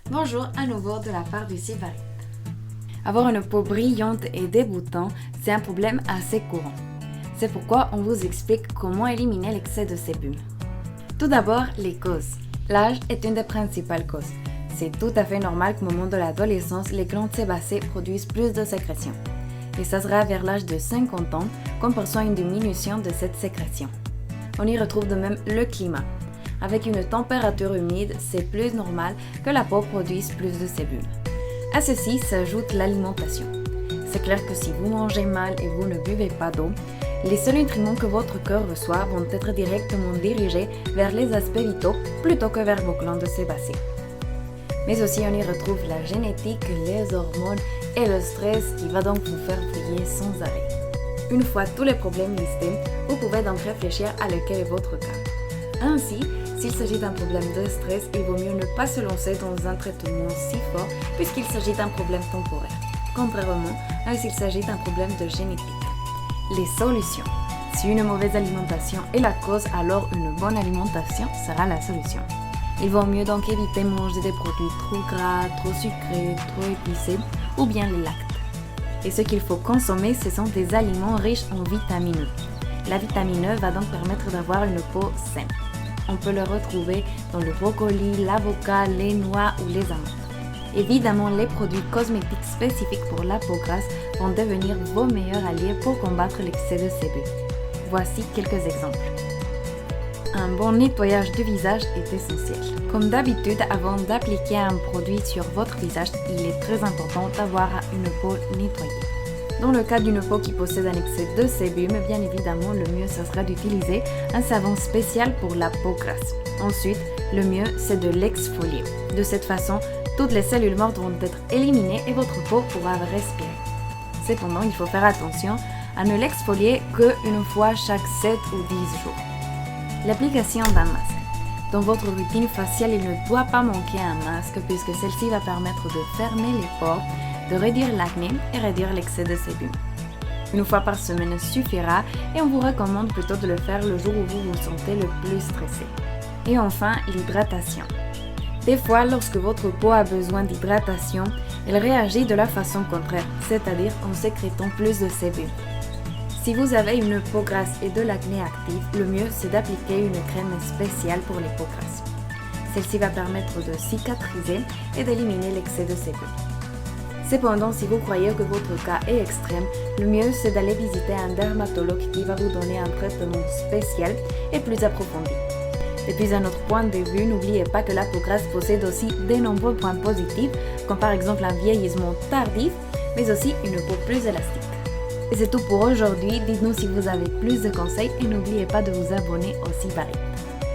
Bonjour à nouveau de la part du Sibarit. Avoir une peau brillante et déboutante, c'est un problème assez courant. C'est pourquoi on vous explique comment éliminer l'excès de sébum. Tout d'abord, les causes. L'âge est une des principales causes. C'est tout à fait normal qu'au moment de l'adolescence, les glandes sébacées produisent plus de sécrétion. Et ça sera vers l'âge de 50 ans qu'on perçoit une diminution de cette sécrétion. On y retrouve de même le climat. Avec une température humide, c'est plus normal que la peau produise plus de sébum. À ceci s'ajoute l'alimentation. C'est clair que si vous mangez mal et vous ne buvez pas d'eau, les seuls nutriments que votre corps reçoit vont être directement dirigés vers les aspects vitaux plutôt que vers vos glandes sébacées. Mais aussi on y retrouve la génétique, les hormones et le stress qui va donc vous faire briller sans arrêt. Une fois tous les problèmes listés, vous pouvez donc réfléchir à lequel est votre cas. Ainsi, s'il s'agit d'un problème de stress, il vaut mieux ne pas se lancer dans un traitement si fort puisqu'il s'agit d'un problème temporaire, contrairement à s'il s'agit d'un problème de génétique. Les solutions. Si une mauvaise alimentation est la cause, alors une bonne alimentation sera la solution. Il vaut mieux donc éviter de manger des produits trop gras, trop sucrés, trop épicés ou bien les lactes. Et ce qu'il faut consommer, ce sont des aliments riches en vitamine E. La vitamine E va donc permettre d'avoir une peau saine. On peut le retrouver dans le brocoli, l'avocat, les noix ou les amandes. Évidemment, les produits cosmétiques spécifiques pour la peau grasse vont devenir vos meilleurs alliés pour combattre l'excès de sébum. Voici quelques exemples. Un bon nettoyage du visage est essentiel. Comme d'habitude, avant d'appliquer un produit sur votre visage, il est très important d'avoir une peau nettoyée. Dans le cas d'une peau qui possède un excès de sébum, bien évidemment, le mieux ce sera d'utiliser un savon spécial pour la peau grasse. Ensuite, le mieux c'est de l'exfolier. De cette façon, toutes les cellules mortes vont être éliminées et votre peau pourra respirer. Cependant, il faut faire attention à ne l'exfolier qu'une fois chaque 7 ou 10 jours. L'application d'un masque. Dans votre routine faciale, il ne doit pas manquer un masque puisque celle-ci va permettre de fermer les pores, de réduire l'acné et réduire l'excès de sébum. Une fois par semaine suffira et on vous recommande plutôt de le faire le jour où vous vous sentez le plus stressé. Et enfin, l'hydratation. Des fois, lorsque votre peau a besoin d'hydratation, elle réagit de la façon contraire, c'est-à-dire en sécrétant plus de sébum. Si vous avez une peau grasse et de l'acné actif, le mieux c'est d'appliquer une crème spéciale pour les peaux grasses. Celle-ci va permettre de cicatriser et d'éliminer l'excès de sébum. Cependant, si vous croyez que votre cas est extrême, le mieux c'est d'aller visiter un dermatologue qui va vous donner un traitement spécial et plus approfondi. Depuis un autre point de vue, n'oubliez pas que la peau grasse possède aussi de nombreux points positifs, comme par exemple un vieillissement tardif, mais aussi une peau plus élastique. Et c'est tout pour aujourd'hui, dites-nous si vous avez plus de conseils et n'oubliez pas de vous abonner au Sibarit.